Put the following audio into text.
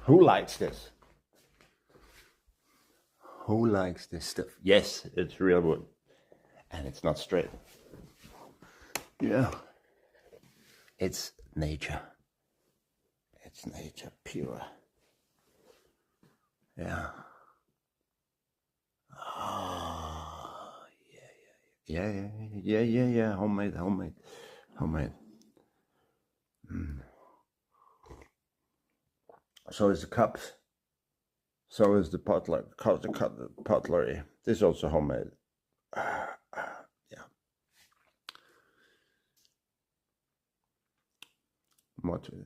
Who likes this? Who likes this stuff? Yes, it's real wood. And it's not straight. Yeah. It's nature. It's nature pure. Yeah. Oh, yeah. Homemade. So is the cups. So is the potluck. The pottery. This is also homemade. Yeah. What?